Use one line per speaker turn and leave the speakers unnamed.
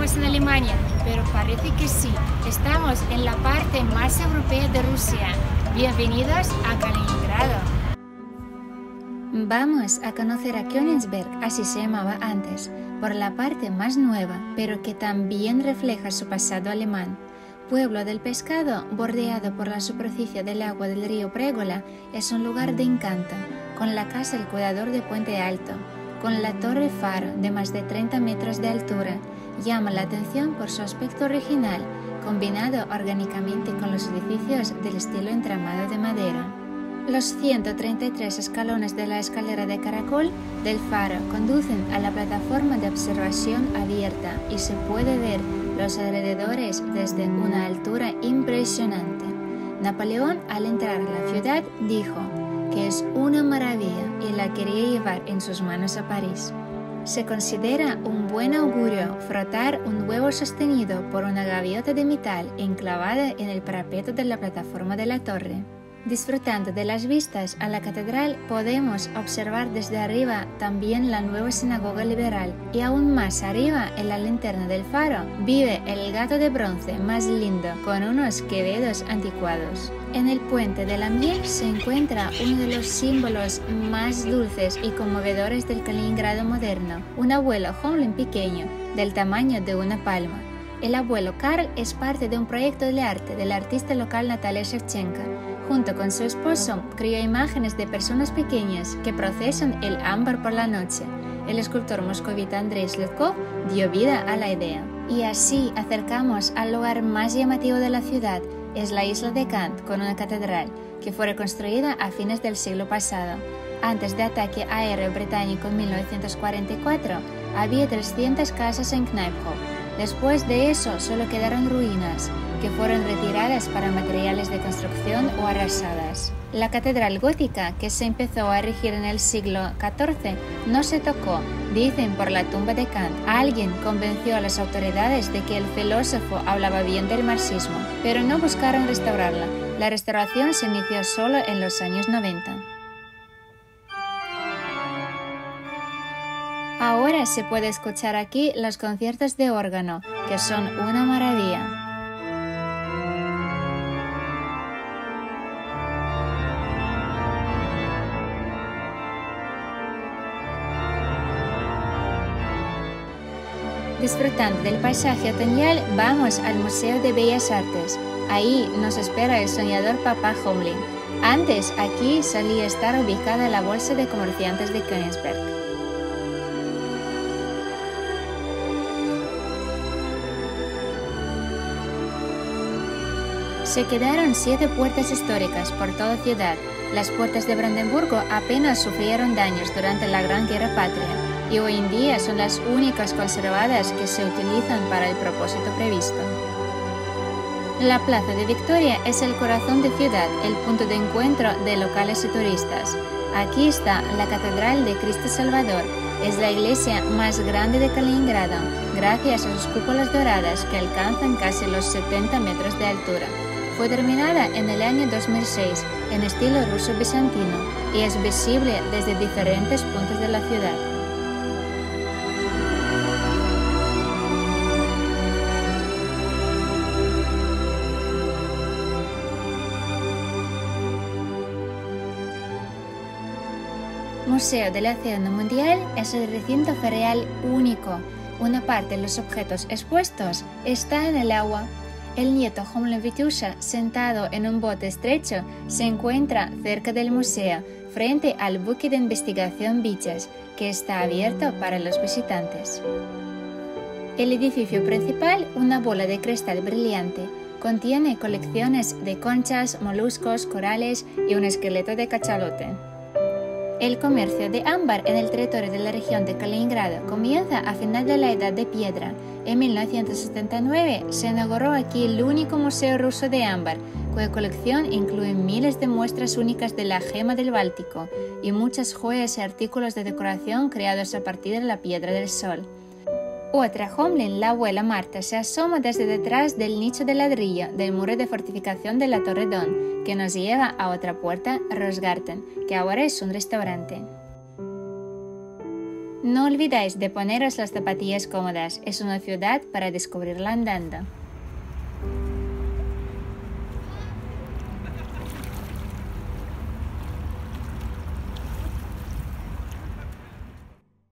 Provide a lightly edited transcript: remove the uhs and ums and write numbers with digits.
estamos en Alemania, pero parece que sí. Estamos en la parte más europea de Rusia. Bienvenidos a Kaliningrado.
Vamos a conocer a Königsberg, así se llamaba antes, por la parte más nueva, pero que también refleja su pasado alemán. Pueblo del pescado, bordeado por la superficie del agua del río Pregola, es un lugar de encanto, con la casa del cuidador de Puente Alto, con la torre faro de más de 30 metros de altura. Llama la atención por su aspecto original, combinado orgánicamente con los edificios del estilo entramado de madera. Los 133 escalones de la escalera de caracol del faro conducen a la plataforma de observación abierta y se puede ver los alrededores desde una altura impresionante. Napoleón, al entrar a la ciudad, dijo que es una maravilla y la quería llevar en sus manos a París. Se considera un buen augurio frotar un huevo sostenido por una gaviota de metal enclavada en el parapeto de la plataforma de la torre. Disfrutando de las vistas a la catedral, podemos observar desde arriba también la nueva sinagoga liberal y aún más arriba, en la linterna del faro, vive el gato de bronce más lindo con unos quevedos anticuados. En el puente de la miel se encuentra uno de los símbolos más dulces y conmovedores del Kaliningrado moderno, un abuelo Homlin pequeño, del tamaño de una palma. El abuelo Karl es parte de un proyecto de arte del artista local Natalia Shevchenko. Junto con su esposo, creó imágenes de personas pequeñas que procesan el ámbar por la noche. El escultor moscovita Andrei Sledkov dio vida a la idea. Y así acercamos al lugar más llamativo de la ciudad, es la isla de Kant, con una catedral, que fue reconstruida a fines del siglo pasado. Antes del ataque aéreo británico en 1944, había 300 casas en Kneiphof. Después de eso, solo quedaron ruinas, que fueron retiradas para materiales de construcción o arrasadas. La catedral gótica, que se empezó a erigir en el siglo XIV, no se tocó, dicen por la tumba de Kant. Alguien convenció a las autoridades de que el filósofo hablaba bien del marxismo, pero no buscaron restaurarla. La restauración se inició solo en los años 90. Ahora se puede escuchar aquí los conciertos de órgano, que son una maravilla. Disfrutando del paisaje otoñal, vamos al Museo de Bellas Artes. Ahí nos espera el soñador Papá Homlin. Antes, aquí solía estar ubicada la Bolsa de Comerciantes de Königsberg. Se quedaron 7 puertas históricas por toda ciudad. Las puertas de Brandenburgo apenas sufrieron daños durante la Gran Guerra Patria y hoy en día son las únicas conservadas que se utilizan para el propósito previsto. La Plaza de Victoria es el corazón de ciudad, el punto de encuentro de locales y turistas. Aquí está la Catedral de Cristo Salvador. Es la iglesia más grande de Kaliningrado, gracias a sus cúpulas doradas que alcanzan casi los 70 metros de altura. Fue terminada en el año 2006 en estilo ruso bizantino y es visible desde diferentes puntos de la ciudad. Museo del Océano Mundial es el recinto ferial único. Una parte de los objetos expuestos está en el agua. El nieto Homlin Vitusha, sentado en un bote estrecho, se encuentra cerca del museo, frente al buque de investigación Beaches, que está abierto para los visitantes. El edificio principal, una bola de cristal brillante, contiene colecciones de conchas, moluscos, corales y un esqueleto de cachalote. El comercio de ámbar en el territorio de la región de Kaliningrado comienza a final de la Edad de Piedra. En 1979 se inauguró aquí el único museo ruso de ámbar, cuya colección incluye miles de muestras únicas de la gema del Báltico y muchas joyas y artículos de decoración creados a partir de la piedra del sol. Otra Homlin, la abuela Marta, se asoma desde detrás del nicho de ladrillo del muro de fortificación de la Torre Don, que nos lleva a otra puerta, Rosgarten, que ahora es un restaurante. No olvidéis de poneros las zapatillas cómodas, es una ciudad para descubrirla andando.